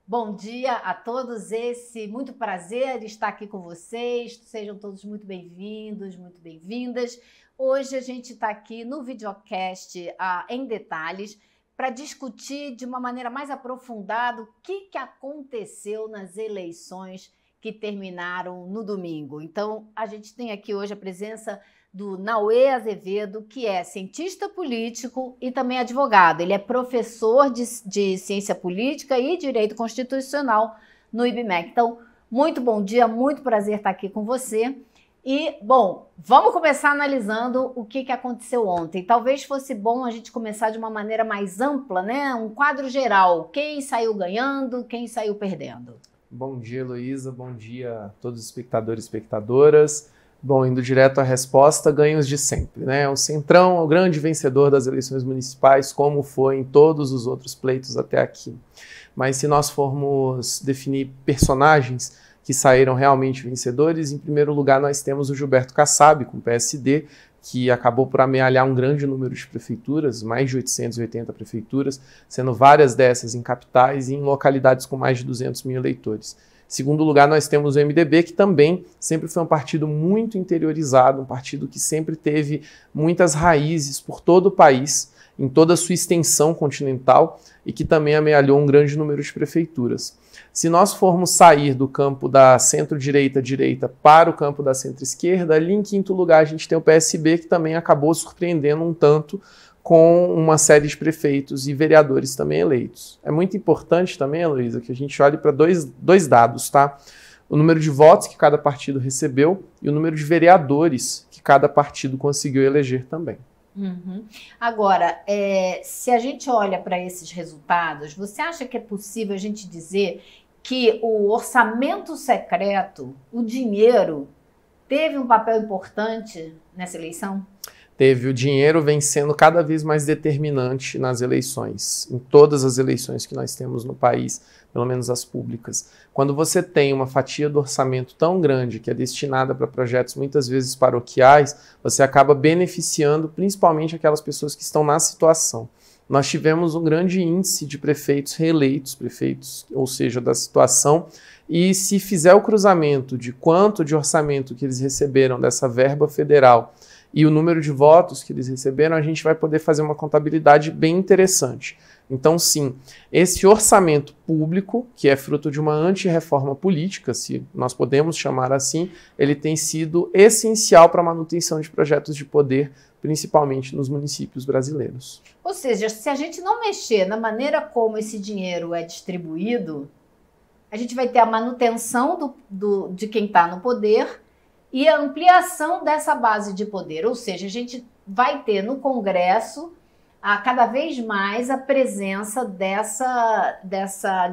Bom dia a todos, muito prazer estar aqui com vocês, sejam todos muito bem-vindos, muito bem-vindas. Hoje a gente está aqui no videocast em detalhes para discutir de uma maneira mais aprofundada o que aconteceu nas eleições que terminaram no domingo. Então, a gente tem aqui hoje a presença do Nauê Azevedo, que é cientista político e também advogado. Ele é professor de ciência política e direito constitucional no IBMEC. Então, muito bom dia, muito prazer estar aqui com você. E, bom, vamos começar analisando o que aconteceu ontem. Talvez fosse bom a gente começar de uma maneira mais ampla, né? Um quadro geral. Quem saiu ganhando, quem saiu perdendo. Bom dia, Heloísa. Bom dia a todos os espectadores e espectadoras. Bom, indo direto à resposta, ganhos de sempre, né? O Centrão é o grande vencedor das eleições municipais, como foi em todos os outros pleitos até aqui. Mas se nós formos definir personagens que saíram realmente vencedores, em primeiro lugar nós temos o Gilberto Kassab, com o PSD, que acabou por amealhar um grande número de prefeituras, mais de 880 prefeituras, sendo várias dessas em capitais e em localidades com mais de 200 mil eleitores. Em segundo lugar, nós temos o MDB, que também sempre foi um partido muito interiorizado, um partido que sempre teve muitas raízes por todo o país, em toda a sua extensão continental, e que também amealhou um grande número de prefeituras. Se nós formos sair do campo da centro-direita para o campo da centro-esquerda, ali em quinto lugar a gente tem o PSB, que também acabou surpreendendo um tanto com uma série de prefeitos e vereadores também eleitos. É muito importante também, Heloísa, que a gente olhe para dois dados, tá? O número de votos que cada partido recebeu e o número de vereadores que cada partido conseguiu eleger também. Uhum. Agora, se a gente olha para esses resultados, você acha que é possível a gente dizer que o orçamento secreto, o dinheiro, teve um papel importante nessa eleição? Teve. O dinheiro vem sendo cada vez mais determinante nas eleições, em todas as eleições que nós temos no país, pelo menos as públicas. Quando você tem uma fatia do orçamento tão grande, que é destinada para projetos muitas vezes paroquiais, você acaba beneficiando principalmente aquelas pessoas que estão na situação. Nós tivemos um grande índice de prefeitos reeleitos, ou seja, da situação, e se fizer o cruzamento de quanto de orçamento que eles receberam dessa verba federal e o número de votos que eles receberam, a gente vai poder fazer uma contabilidade bem interessante. Então, sim, esse orçamento público, que é fruto de uma antirreforma política, se nós podemos chamar assim, ele tem sido essencial para a manutenção de projetos de poder, principalmente nos municípios brasileiros. Ou seja, se a gente não mexer na maneira como esse dinheiro é distribuído, a gente vai ter a manutenção de quem está no poder e a ampliação dessa base de poder. Ou seja, a gente vai ter no Congresso cada vez mais a presença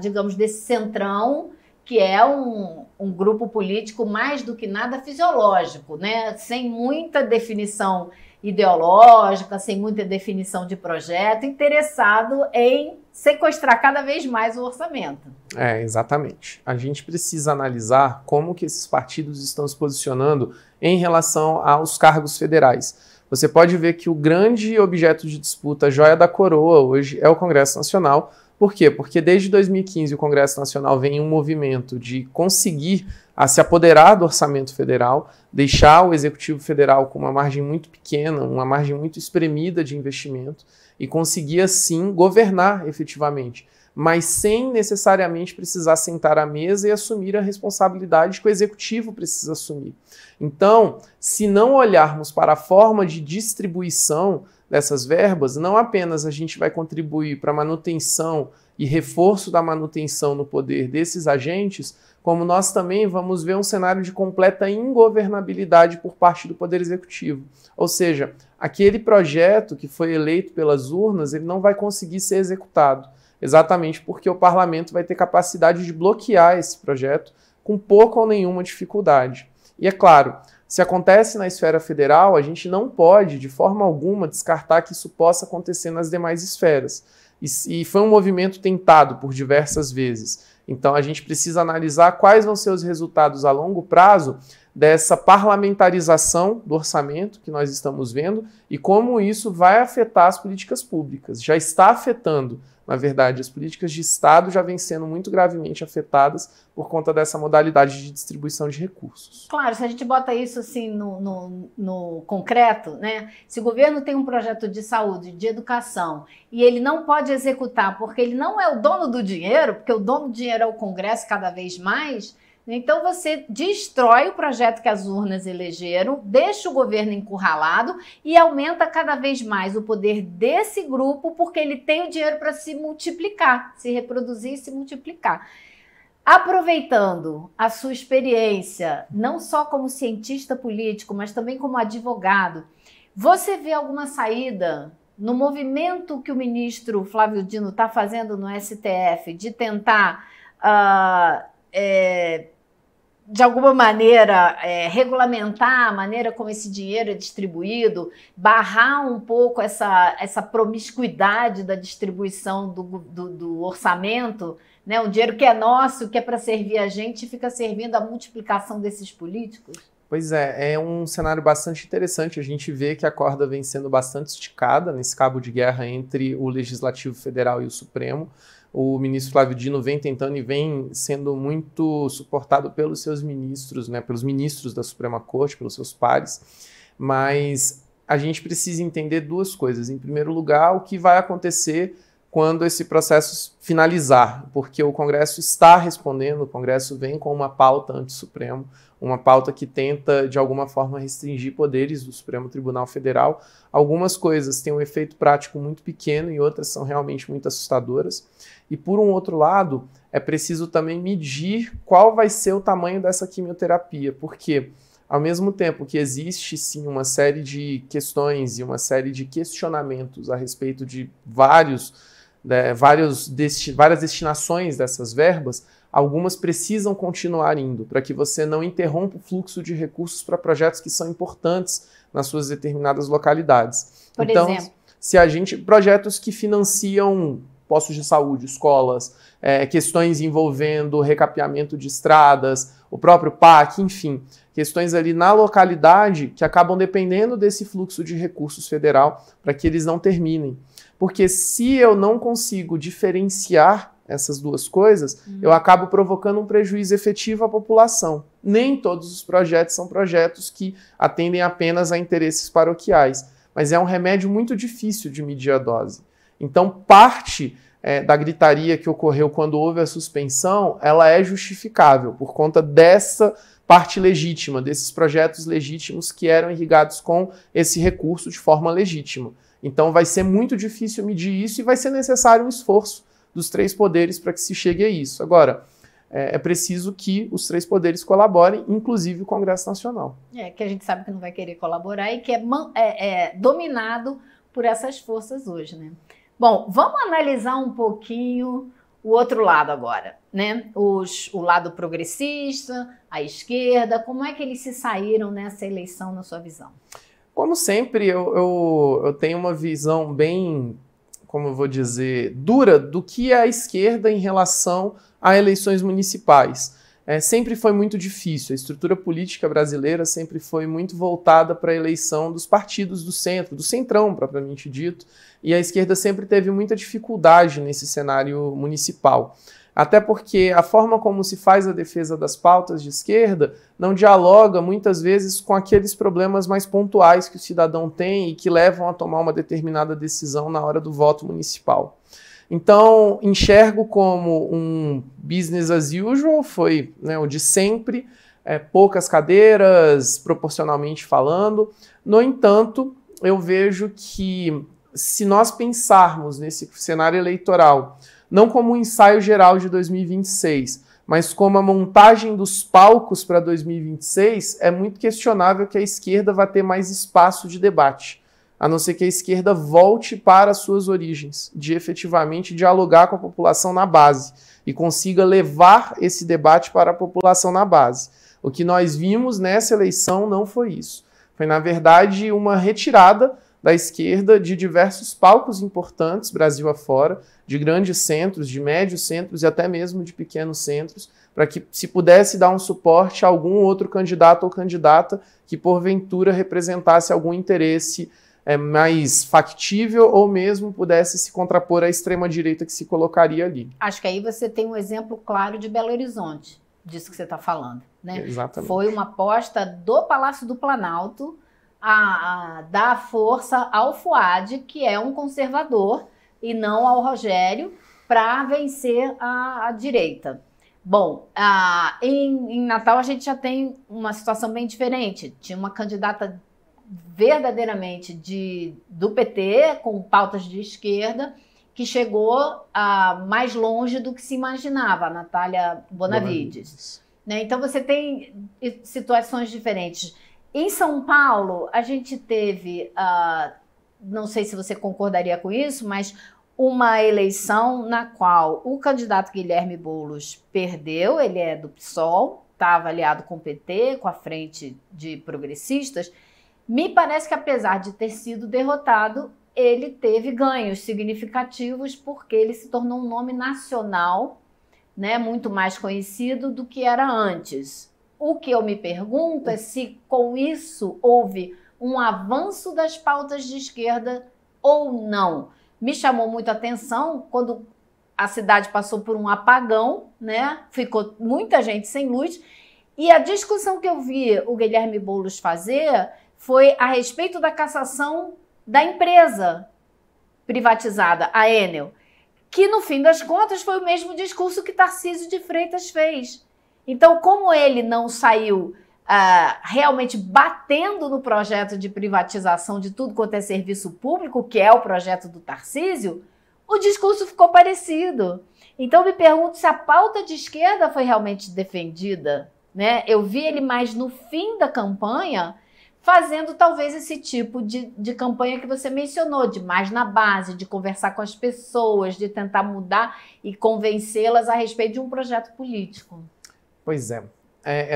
digamos, desse centrão, que é um grupo político mais do que nada fisiológico, né? Sem muita definição ideológica, sem muita definição de projeto, interessado em sequestrar cada vez mais o orçamento. Exatamente. A gente precisa analisar como que esses partidos estão se posicionando em relação aos cargos federais. Você pode ver que o grande objeto de disputa, a joia da coroa hoje, é o Congresso Nacional. Por quê? Porque desde 2015 o Congresso Nacional vem em um movimento de conseguir se apoderar do orçamento federal, deixar o Executivo Federal com uma margem muito pequena, uma margem muito espremida de investimento e conseguir, assim, governar efetivamente, mas sem necessariamente precisar sentar à mesa e assumir a responsabilidade que o Executivo precisa assumir. Então, se não olharmos para a forma de distribuição dessas verbas, não apenas a gente vai contribuir para a manutenção e reforço da manutenção no poder desses agentes, como nós também vamos ver um cenário de completa ingovernabilidade por parte do Poder Executivo. Ou seja, aquele projeto que foi eleito pelas urnas, ele não vai conseguir ser executado, exatamente porque o parlamento vai ter capacidade de bloquear esse projeto com pouca ou nenhuma dificuldade. E é claro, se acontece na esfera federal, a gente não pode, de forma alguma, descartar que isso possa acontecer nas demais esferas. E foi um movimento tentado por diversas vezes. Então a gente precisa analisar quais vão ser os resultados a longo prazo dessa parlamentarização do orçamento que nós estamos vendo e como isso vai afetar as políticas públicas. Já está afetando na verdade, as políticas de Estado já vêm sendo muito gravemente afetadas por conta dessa modalidade de distribuição de recursos. Claro, se a gente bota isso assim no concreto, né? Se o governo tem um projeto de saúde, de educação, e ele não pode executar porque ele não é o dono do dinheiro, porque o dono do dinheiro é o Congresso cada vez mais, então você destrói o projeto que as urnas elegeram, deixa o governo encurralado e aumenta cada vez mais o poder desse grupo, porque ele tem o dinheiro para se multiplicar, se reproduzir e se multiplicar. Aproveitando a sua experiência, não só como cientista político, mas também como advogado, você vê alguma saída no movimento que o ministro Flávio Dino está fazendo no STF de tentar, de alguma maneira, regulamentar a maneira como esse dinheiro é distribuído, barrar um pouco essa promiscuidade da distribuição do orçamento, né? O dinheiro que é nosso, que é para servir a gente, fica servindo a multiplicação desses políticos? Pois é um cenário bastante interessante. A gente vê que a corda vem sendo bastante esticada nesse cabo de guerra entre o Legislativo Federal e o Supremo. O ministro Flávio Dino vem tentando e vem sendo muito suportado pelos seus ministros, né, pelos ministros da Suprema Corte, pelos seus pares, mas a gente precisa entender duas coisas. Em primeiro lugar, o que vai acontecer quando esse processo finalizar, porque o Congresso está respondendo, o Congresso vem com uma pauta anti-Supremo, uma pauta que tenta, de alguma forma, restringir poderes do Supremo Tribunal Federal. Algumas coisas têm um efeito prático muito pequeno e outras são realmente muito assustadoras. E, por um outro lado, é preciso também medir qual vai ser o tamanho dessa quimioterapia, porque, ao mesmo tempo que existe, sim, uma série de questões e uma série de questionamentos a respeito de várias destinações dessas verbas, algumas precisam continuar indo, para que você não interrompa o fluxo de recursos para projetos que são importantes nas suas determinadas localidades. Por exemplo? Projetos que financiam postos de saúde, escolas, questões envolvendo recapeamento de estradas, o próprio PAC, enfim, questões ali na localidade que acabam dependendo desse fluxo de recursos federal para que eles não terminem. Porque se eu não consigo diferenciar essas duas coisas, eu acabo provocando um prejuízo efetivo à população. Nem todos os projetos são projetos que atendem apenas a interesses paroquiais, mas é um remédio muito difícil de medir a dose. Então, parte da gritaria que ocorreu quando houve a suspensão, ela é justificável por conta dessa parte legítima, desses projetos legítimos que eram irrigados com esse recurso de forma legítima. Então, vai ser muito difícil medir isso e vai ser necessário um esforço dos três poderes para que se chegue a isso. Agora, é preciso que os três poderes colaborem, inclusive o Congresso Nacional. Que a gente sabe que não vai querer colaborar e que é dominado por essas forças hoje, né? Bom, vamos analisar um pouquinho o outro lado agora, né? O lado progressista, a esquerda, como é que eles se saíram nessa eleição, na sua visão? Como sempre, eu tenho uma visão bem, como eu vou dizer, dura do que é a esquerda em relação a eleições municipais. Sempre foi muito difícil, a estrutura política brasileira sempre foi muito voltada para a eleição dos partidos do centro, do centrão propriamente dito, e a esquerda sempre teve muita dificuldade nesse cenário municipal. Até porque a forma como se faz a defesa das pautas de esquerda não dialoga muitas vezes com aqueles problemas mais pontuais que o cidadão tem e que levam a tomar uma determinada decisão na hora do voto municipal. Então, enxergo como um business as usual, foi, né, o de sempre, poucas cadeiras, proporcionalmente falando. No entanto, eu vejo que se nós pensarmos nesse cenário eleitoral, não como um ensaio geral de 2026, mas como a montagem dos palcos para 2026, é muito questionável que a esquerda vá ter mais espaço de debate, a não ser que a esquerda volte para as suas origens, de efetivamente dialogar com a população na base e consiga levar esse debate para a população na base. O que nós vimos nessa eleição não foi isso. Foi, na verdade, uma retirada da esquerda de diversos palcos importantes, Brasil afora, de grandes centros, de médios centros e até mesmo de pequenos centros, para que se pudesse dar um suporte a algum outro candidato ou candidata que, porventura, representasse algum interesse mais factível ou mesmo pudesse se contrapor à extrema-direita que se colocaria ali. Acho que aí você tem um exemplo claro de Belo Horizonte, disso que você está falando, né? Exatamente. Foi uma aposta do Palácio do Planalto a dar força ao Fuad, que é um conservador, e não ao Rogério, para vencer a direita. Bom, em Natal a gente já tem uma situação bem diferente. Tinha uma candidata verdadeiramente do PT, com pautas de esquerda, que chegou mais longe do que se imaginava, a Natália Bonavides. Né? Então você tem situações diferentes. Em São Paulo, a gente teve, não sei se você concordaria com isso, mas uma eleição na qual o candidato Guilherme Boulos perdeu, ele é do PSOL, estava aliado com o PT, com a frente de progressistas. Me parece que, apesar de ter sido derrotado, ele teve ganhos significativos porque ele se tornou um nome nacional, né, muito mais conhecido do que era antes. O que eu me pergunto é se com isso houve um avanço das pautas de esquerda ou não. Me chamou muita atenção quando a cidade passou por um apagão, né? Ficou muita gente sem luz. E a discussão que eu vi o Guilherme Boulos fazer foi a respeito da cassação da empresa privatizada, a Enel, que no fim das contas foi o mesmo discurso que Tarcísio de Freitas fez. Então, como ele não saiu realmente batendo no projeto de privatização de tudo quanto é serviço público, que é o projeto do Tarcísio, o discurso ficou parecido. Então, me pergunto se a pauta de esquerda foi realmente defendida, né? Eu vi ele mais no fim da campanha fazendo talvez esse tipo de campanha que você mencionou, de mais na base, de conversar com as pessoas, de tentar mudar e convencê-las a respeito de um projeto político. Pois é.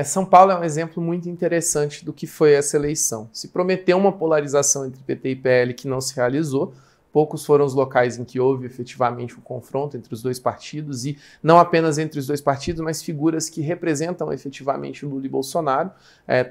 São Paulo é um exemplo muito interessante do que foi essa eleição. Se prometeu uma polarização entre PT e PL que não se realizou. Poucos foram os locais em que houve efetivamente um confronto entre os dois partidos, e não apenas entre os dois partidos, mas figuras que representam efetivamente Lula e Bolsonaro.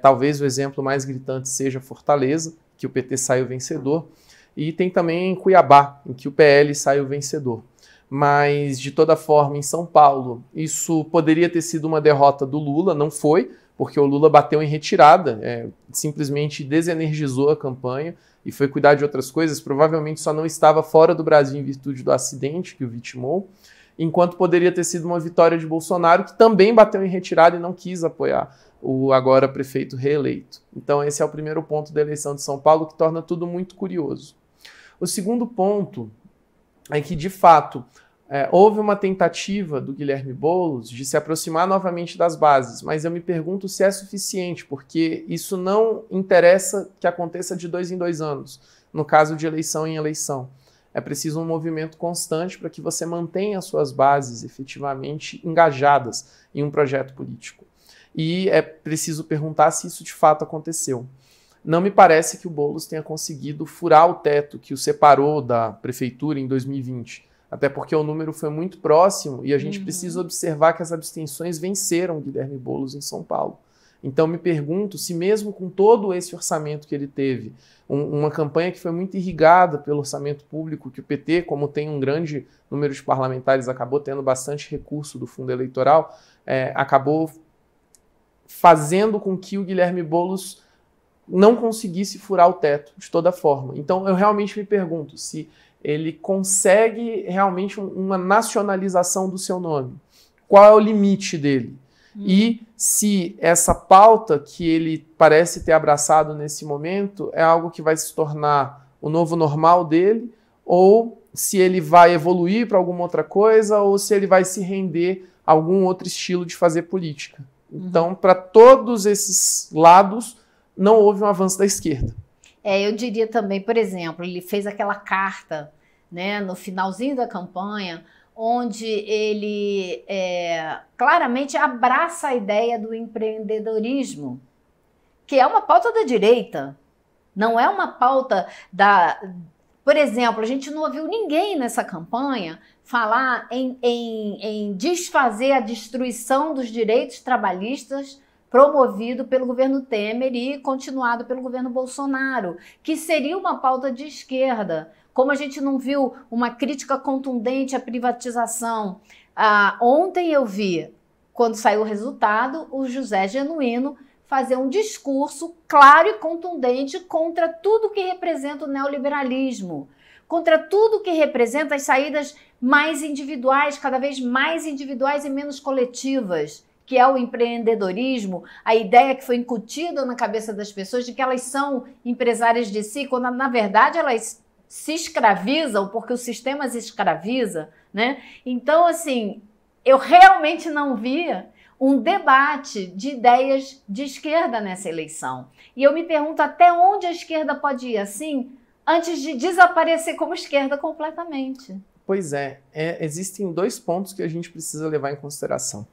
Talvez o exemplo mais gritante seja Fortaleza, que o PT saiu vencedor, e tem também em Cuiabá, em que o PL saiu vencedor. Mas, de toda forma, em São Paulo, isso poderia ter sido uma derrota do Lula, não foi, porque o Lula bateu em retirada, simplesmente desenergizou a campanha e foi cuidar de outras coisas, provavelmente só não estava fora do Brasil em virtude do acidente que o vitimou, enquanto poderia ter sido uma vitória de Bolsonaro, que também bateu em retirada e não quis apoiar o agora prefeito reeleito. Então esse é o primeiro ponto da eleição de São Paulo, que torna tudo muito curioso. O segundo ponto é que, de fato, houve uma tentativa do Guilherme Boulos de se aproximar novamente das bases, mas eu me pergunto se é suficiente, porque isso não interessa que aconteça de 2 em 2 anos, no caso de eleição em eleição. É preciso um movimento constante para que você mantenha as suas bases efetivamente engajadas em um projeto político. E é preciso perguntar se isso de fato aconteceu. Não me parece que o Boulos tenha conseguido furar o teto que o separou da prefeitura em 2020. Até porque o número foi muito próximo e a gente precisa observar que as abstenções venceram Guilherme Boulos em São Paulo. Então me pergunto se mesmo com todo esse orçamento que ele teve, uma campanha que foi muito irrigada pelo orçamento público, que o PT, como tem um grande número de parlamentares, acabou tendo bastante recurso do fundo eleitoral, acabou fazendo com que o Guilherme Boulos não conseguisse furar o teto de toda forma. Então eu realmente me pergunto se ele consegue realmente uma nacionalização do seu nome. Qual é o limite dele? E se essa pauta que ele parece ter abraçado nesse momento é algo que vai se tornar o novo normal dele, ou se ele vai evoluir para alguma outra coisa, ou se ele vai se render a algum outro estilo de fazer política. Então, para todos esses lados, não houve um avanço da esquerda. Eu diria também, por exemplo, ele fez aquela carta, né, no finalzinho da campanha, onde ele claramente abraça a ideia do empreendedorismo, que é uma pauta da direita, não é uma pauta da... Por exemplo, a gente não ouviu ninguém nessa campanha falar em desfazer a destruição dos direitos trabalhistas promovido pelo governo Temer e continuado pelo governo Bolsonaro, que seria uma pauta de esquerda. Como a gente não viu uma crítica contundente à privatização, ontem eu vi, quando saiu o resultado, o José Genuíno fazer um discurso claro e contundente contra tudo que representa o neoliberalismo, contra tudo que representa as saídas mais individuais, cada vez mais individuais e menos coletivas, que é o empreendedorismo, a ideia que foi incutida na cabeça das pessoas de que elas são empresárias de si, quando na verdade elas se escravizam, porque o sistema as escraviza, né? Então, assim, eu realmente não via um debate de ideias de esquerda nessa eleição. E eu me pergunto até onde a esquerda pode ir assim, antes de desaparecer como esquerda completamente. Pois é, existem 2 pontos que a gente precisa levar em consideração.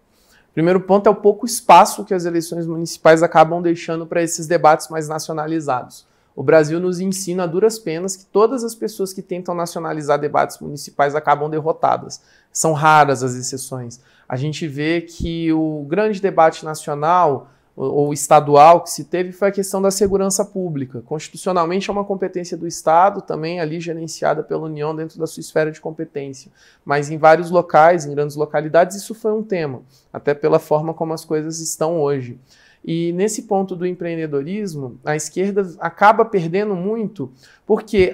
O primeiro ponto é o pouco espaço que as eleições municipais acabam deixando para esses debates mais nacionalizados. O Brasil nos ensina a duras penas que todas as pessoas que tentam nacionalizar debates municipais acabam derrotadas. São raras as exceções. A gente vê que o grande debate nacional ou estadual que se teve foi a questão da segurança pública. Constitucionalmente é uma competência do Estado, também ali gerenciada pela União dentro da sua esfera de competência. Mas em vários locais, em grandes localidades, isso foi um tema, até pela forma como as coisas estão hoje. E nesse ponto do empreendedorismo, a esquerda acaba perdendo muito, porque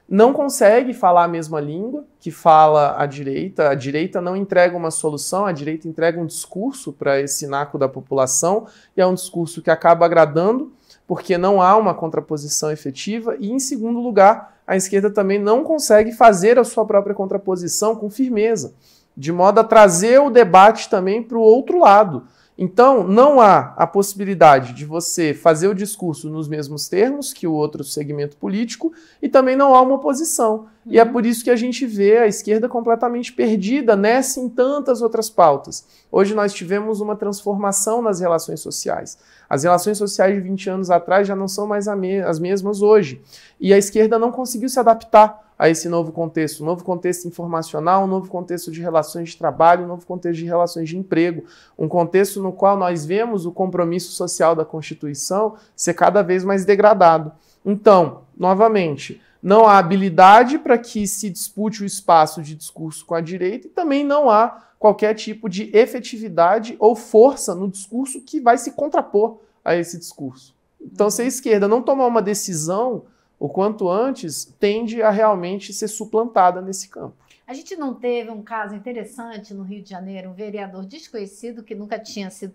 não consegue falar a mesma língua que fala a direita não entrega uma solução, a direita entrega um discurso para esse naco da população, e é um discurso que acaba agradando, porque não há uma contraposição efetiva, e em segundo lugar, a esquerda também não consegue fazer a sua própria contraposição com firmeza, de modo a trazer o debate também para o outro lado. Então, não há a possibilidade de você fazer o discurso nos mesmos termos que o outro segmento político e também não há uma oposição. E é por isso que a gente vê a esquerda completamente perdida nessa e em tantas outras pautas. Hoje nós tivemos uma transformação nas relações sociais. As relações sociais de 20 anos atrás já não são mais as mesmas hoje. E a esquerda não conseguiu se adaptar a esse novo contexto, um novo contexto informacional, um novo contexto de relações de trabalho, um novo contexto de relações de emprego, um contexto no qual nós vemos o compromisso social da Constituição ser cada vez mais degradado. Então, novamente, não há habilidade para que se dispute o espaço de discurso com a direita e também não há qualquer tipo de efetividade ou força no discurso que vai se contrapor a esse discurso. Então, se a esquerda não tomar uma decisão o quanto antes, tende a realmente ser suplantada nesse campo. A gente não teve um caso interessante no Rio de Janeiro, um vereador desconhecido que nunca tinha sido,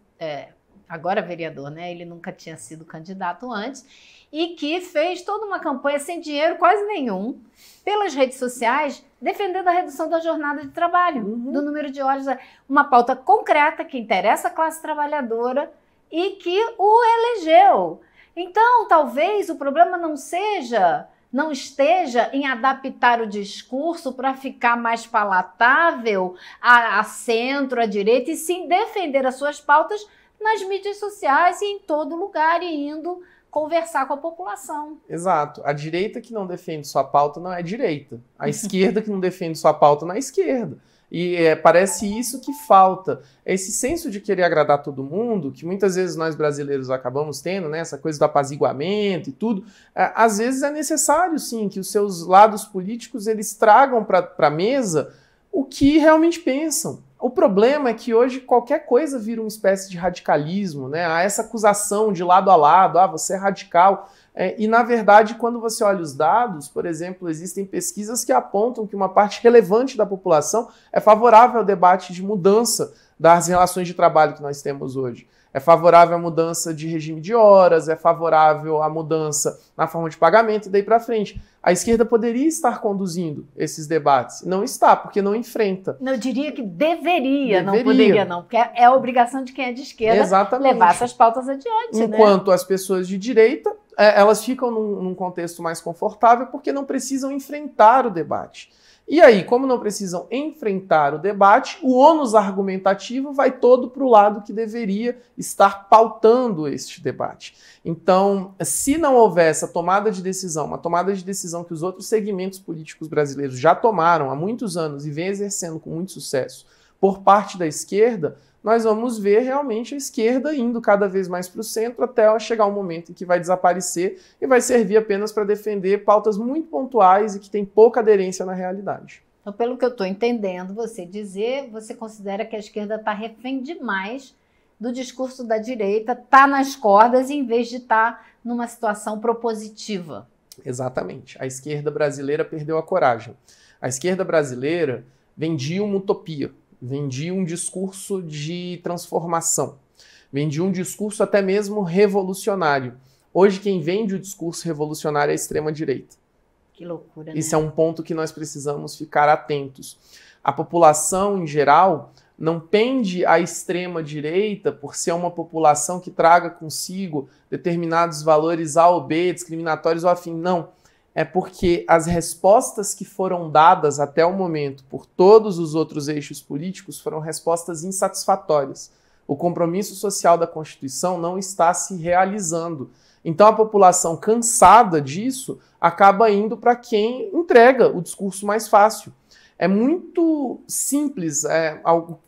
agora vereador, né? Ele nunca tinha sido candidato antes, e que fez toda uma campanha sem dinheiro quase nenhum, pelas redes sociais, defendendo a redução da jornada de trabalho, do número de horas, uma pauta concreta que interessa a classe trabalhadora e que o elegeu. Então, talvez o problema não esteja em adaptar o discurso para ficar mais palatável a centro, à direita, e sim defender as suas pautas nas mídias sociais e em todo lugar, e indo conversar com a população. Exato. A direita que não defende sua pauta não é direita. A esquerda que não defende sua pauta não é esquerda. E parece isso que falta. Esse senso de querer agradar todo mundo, que muitas vezes nós brasileiros acabamos tendo, né, essa coisa do apaziguamento e tudo, às vezes é necessário, sim, que os seus lados políticos eles tragam para a mesa o que realmente pensam. O problema é que hoje qualquer coisa vira uma espécie de radicalismo, né? Há essa acusação de lado a lado, você é radical. E, na verdade, quando você olha os dados, por exemplo, existem pesquisas que apontam que uma parte relevante da população é favorável ao debate de mudança das relações de trabalho que nós temos hoje. É favorável à mudança de regime de horas, é favorável à mudança na forma de pagamento e daí para frente. A esquerda poderia estar conduzindo esses debates. Não está, porque não enfrenta. Eu diria que deveria. Não poderia não, porque é a obrigação de quem é de esquerda. Exatamente. Levar essas pautas adiante. Enquanto as pessoas de direita, elas ficam num contexto mais confortável porque não precisam enfrentar o debate. E aí, como não precisam enfrentar o debate, o ônus argumentativo vai todo para o lado que deveria estar pautando este debate. Então, se não houver essa tomada de decisão, uma tomada de decisão que os outros segmentos políticos brasileiros já tomaram há muitos anos e vem exercendo com muito sucesso por parte da esquerda, nós vamos ver realmente a esquerda indo cada vez mais para o centro até chegar um momento em que vai desaparecer e vai servir apenas para defender pautas muito pontuais e que tem pouca aderência na realidade. Então, pelo que eu estou entendendo você considera que a esquerda está refém demais do discurso da direita, está nas cordas em vez de estar numa situação propositiva. Exatamente. A esquerda brasileira perdeu a coragem. A esquerda brasileira vendia uma utopia, vendia um discurso de transformação, vendia um discurso até mesmo revolucionário. Hoje quem vende o discurso revolucionário é a extrema-direita. Que loucura, né? Isso é um ponto que nós precisamos ficar atentos. A população, em geral, não pende à extrema-direita por ser uma população que traga consigo determinados valores A ou B, discriminatórios ou afim. Não. É porque as respostas que foram dadas até o momento por todos os outros eixos políticos foram respostas insatisfatórias. O compromisso social da Constituição não está se realizando. Então a população cansada disso acaba indo para quem entrega o discurso mais fácil. É muito simples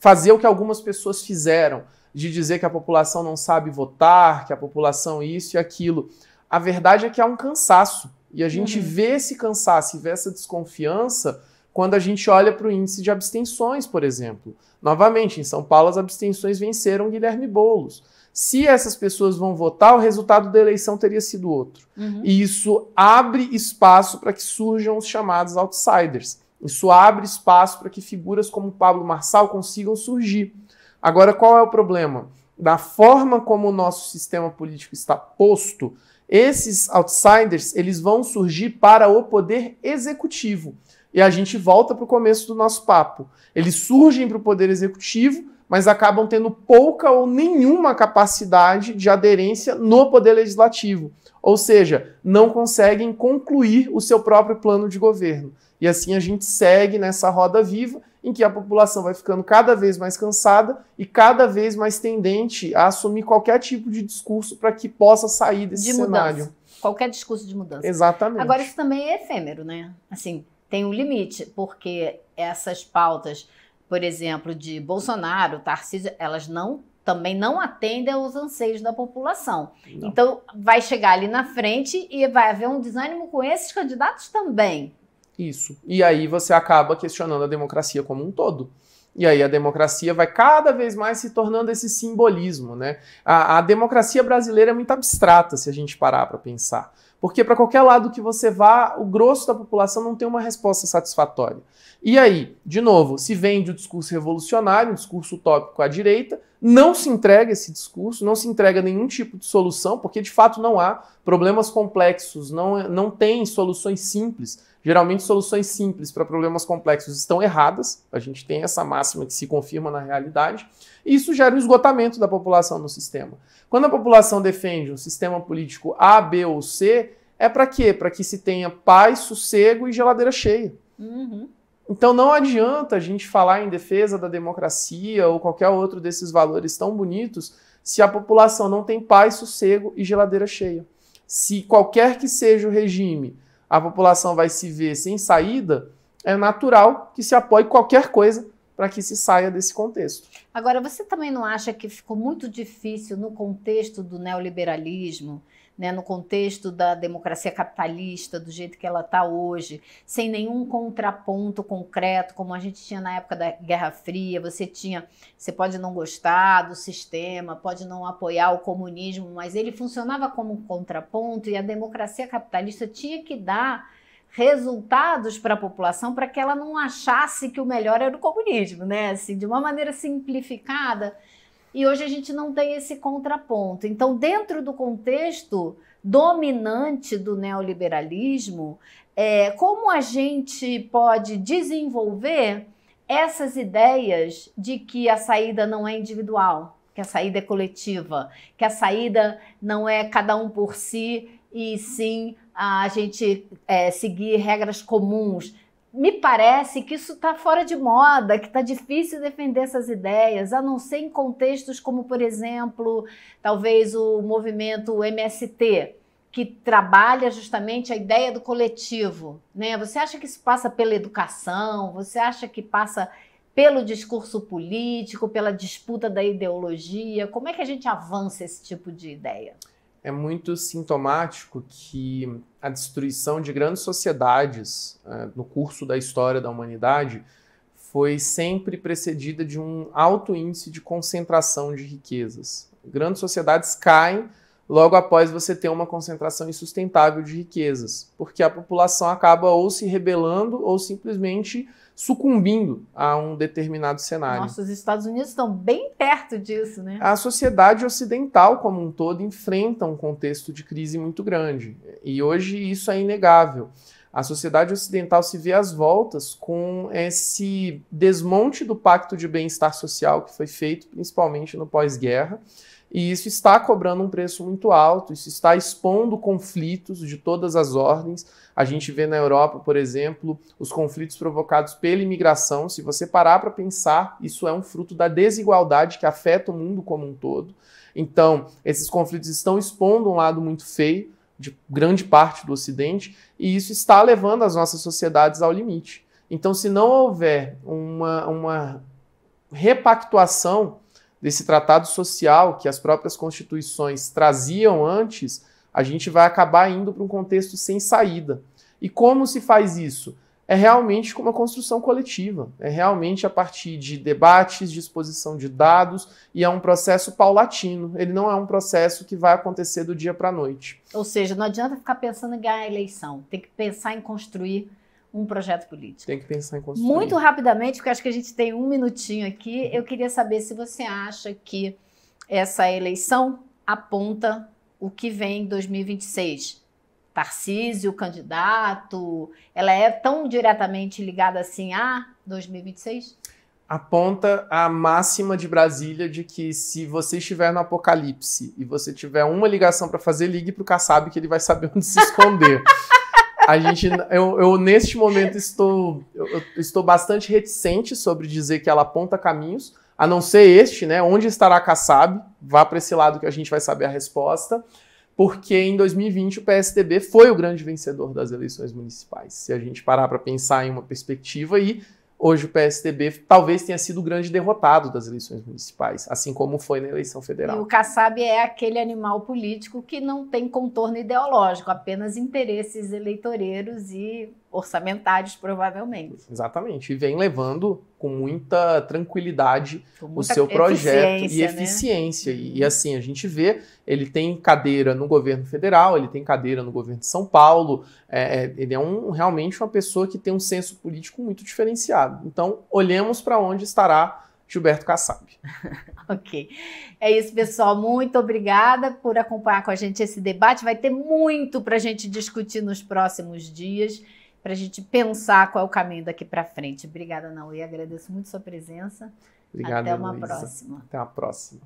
fazer o que algumas pessoas fizeram, de dizer que a população não sabe votar, que a população isso e aquilo. A verdade é que há um cansaço. E a gente vê esse cansaço e vê essa desconfiança quando a gente olha para o índice de abstenções, por exemplo. Novamente, em São Paulo, as abstenções venceram Guilherme Boulos. Se essas pessoas vão votar, o resultado da eleição teria sido outro. E isso abre espaço para que surjam os chamados outsiders. Isso abre espaço para que figuras como Pablo Marçal consigam surgir. Agora, qual é o problema? Da forma como o nosso sistema político está posto, esses outsiders eles vão surgir para o poder executivo. E a gente volta para o começo do nosso papo. Eles surgem para o poder executivo, mas acabam tendo pouca ou nenhuma capacidade de aderência no poder legislativo. Ou seja, não conseguem concluir o seu próprio plano de governo. E assim a gente segue nessa roda viva em que a população vai ficando cada vez mais cansada e cada vez mais tendente a assumir qualquer tipo de discurso para que possa sair desse cenário. Qualquer discurso de mudança. Exatamente. Agora, isso também é efêmero, né? Assim, tem um limite, porque essas pautas, por exemplo, de Bolsonaro, Tarcísio, elas também não atendem aos anseios da população. Não. Então, vai chegar ali na frente e vai haver um desânimo com esses candidatos também. Isso. E aí você acaba questionando a democracia como um todo. E aí a democracia vai cada vez mais se tornando esse simbolismo, né? A democracia brasileira é muito abstrata, se a gente parar para pensar. Porque para qualquer lado que você vá, o grosso da população não tem uma resposta satisfatória. E aí, de novo, se vende o discurso revolucionário, um discurso utópico à direita, não se entrega esse discurso, não se entrega nenhum tipo de solução, porque de fato não há problemas complexos, não tem soluções simples. Geralmente soluções simples para problemas complexos estão erradas, a gente tem essa máxima que se confirma na realidade, e isso gera um esgotamento da população no sistema. Quando a população defende um sistema político A, B ou C, é para quê? Para que se tenha paz, sossego e geladeira cheia. Então não adianta a gente falar em defesa da democracia ou qualquer outro desses valores tão bonitos se a população não tem paz, sossego e geladeira cheia. Se qualquer que seja o regime, a população vai se ver sem saída, é natural que se apoie qualquer coisa para que se saia desse contexto. Agora, você também não acha que ficou muito difícil no contexto do neoliberalismo, né, no contexto da democracia capitalista, do jeito que ela está hoje, sem nenhum contraponto concreto, como a gente tinha na época da Guerra Fria? Você pode não gostar do sistema, pode não apoiar o comunismo, mas ele funcionava como um contraponto e a democracia capitalista tinha que dar resultados para a população para que ela não achasse que o melhor era o comunismo, né? Assim, de uma maneira simplificada. E hoje a gente não tem esse contraponto. Então, dentro do contexto dominante do neoliberalismo, como a gente pode desenvolver essas ideias de que a saída não é individual, que a saída é coletiva, que a saída não é cada um por si e sim a gente seguir regras comuns? Me parece que isso está fora de moda, que está difícil defender essas ideias, a não ser em contextos como, por exemplo, talvez o movimento MST, que trabalha justamente a ideia do coletivo, né? Você acha que isso passa pela educação? Você acha que passa pelo discurso político, pela disputa da ideologia? Como é que a gente avança esse tipo de ideia? É muito sintomático que a destruição de grandes sociedades no curso da história da humanidade foi sempre precedida de um alto índice de concentração de riquezas. Grandes sociedades caem logo após você ter uma concentração insustentável de riquezas, porque a população acaba ou se rebelando ou simplesmente sucumbindo a um determinado cenário. Nossa, os Estados Unidos estão bem perto disso, né? A sociedade ocidental como um todo enfrenta um contexto de crise muito grande, e hoje isso é inegável. A sociedade ocidental se vê às voltas com esse desmonte do pacto de bem-estar social que foi feito principalmente no pós-guerra, e isso está cobrando um preço muito alto, isso está expondo conflitos de todas as ordens. A gente vê na Europa, por exemplo, os conflitos provocados pela imigração. Se você parar para pensar, isso é um fruto da desigualdade que afeta o mundo como um todo. Então, esses conflitos estão expondo um lado muito feio de grande parte do Ocidente, e isso está levando as nossas sociedades ao limite. Então, se não houver uma repactuação desse tratado social que as próprias constituições traziam antes, a gente vai acabar indo para um contexto sem saída. E como se faz isso? É realmente com uma construção coletiva, é realmente a partir de debates, de exposição de dados, e é um processo paulatino, ele não é um processo que vai acontecer do dia para a noite. Ou seja, não adianta ficar pensando em ganhar a eleição, tem que pensar em construir um projeto político. Tem que pensar em construir. Muito rapidamente, porque acho que a gente tem um minutinho aqui, eu queria saber se você acha que essa eleição aponta o que vem em 2026. Tarcísio, candidato, ela é tão diretamente ligada assim a 2026? Aponta a máxima de Brasília de que se você estiver no apocalipse e você tiver uma ligação para fazer, ligue para o Kassab que ele vai saber onde se esconder. Eu neste momento estou bastante reticente sobre dizer que ela aponta caminhos, a não ser este, né? Onde estará Kassab? Vá para esse lado que a gente vai saber a resposta. Porque em 2020 o PSDB foi o grande vencedor das eleições municipais. Se a gente parar para pensar em uma perspectiva, e hoje o PSDB talvez tenha sido o grande derrotado das eleições municipais, assim como foi na eleição federal. E o Kassab é aquele animal político que não tem contorno ideológico, apenas interesses eleitoreiros e orçamentários, provavelmente. Exatamente, e vem levando com muita tranquilidade o seu projeto e eficiência. Né? E assim, a gente vê, ele tem cadeira no governo federal, ele tem cadeira no governo de São Paulo, ele é realmente uma pessoa que tem um senso político muito diferenciado. Então, olhemos para onde estará Gilberto Kassab. Ok. É isso, pessoal. Muito obrigada por acompanhar com a gente esse debate. Vai ter muito para a gente discutir nos próximos dias, para a gente pensar qual é o caminho daqui para frente. Obrigada, Naui. Agradeço muito sua presença. Obrigado, Até uma Luísa. próxima. Até a próxima.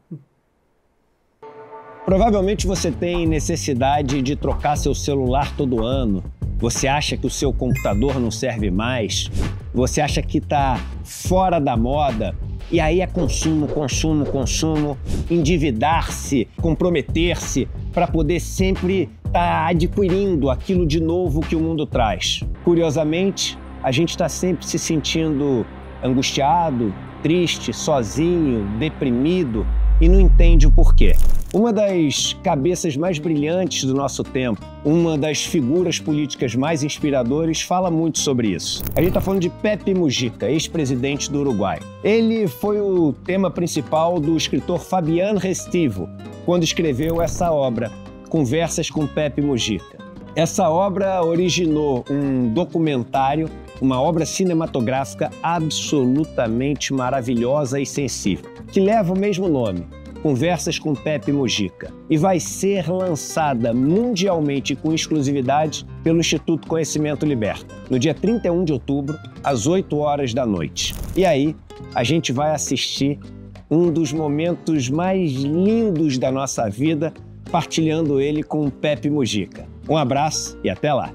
Provavelmente você tem necessidade de trocar seu celular todo ano. Você acha que o seu computador não serve mais? Você acha que está fora da moda? E aí é consumo, consumo, consumo, endividar-se, comprometer-se para poder sempre estar adquirindo aquilo de novo que o mundo traz. Curiosamente, a gente está sempre se sentindo angustiado, triste, sozinho, deprimido e não entende o porquê. Uma das cabeças mais brilhantes do nosso tempo, uma das figuras políticas mais inspiradoras, fala muito sobre isso. A gente está falando de Pepe Mujica, ex-presidente do Uruguai. Ele foi o tema principal do escritor Fabián Restivo, quando escreveu essa obra, Conversas com Pepe Mujica. Essa obra originou um documentário, uma obra cinematográfica absolutamente maravilhosa e sensível, que leva o mesmo nome, Conversas com Pepe Mujica, e vai ser lançada mundialmente com exclusividade pelo Instituto Conhecimento Liberta, no dia 31 de outubro, às 8 horas da noite. E aí, a gente vai assistir um dos momentos mais lindos da nossa vida, partilhando ele com o Pepe Mujica. Um abraço e até lá!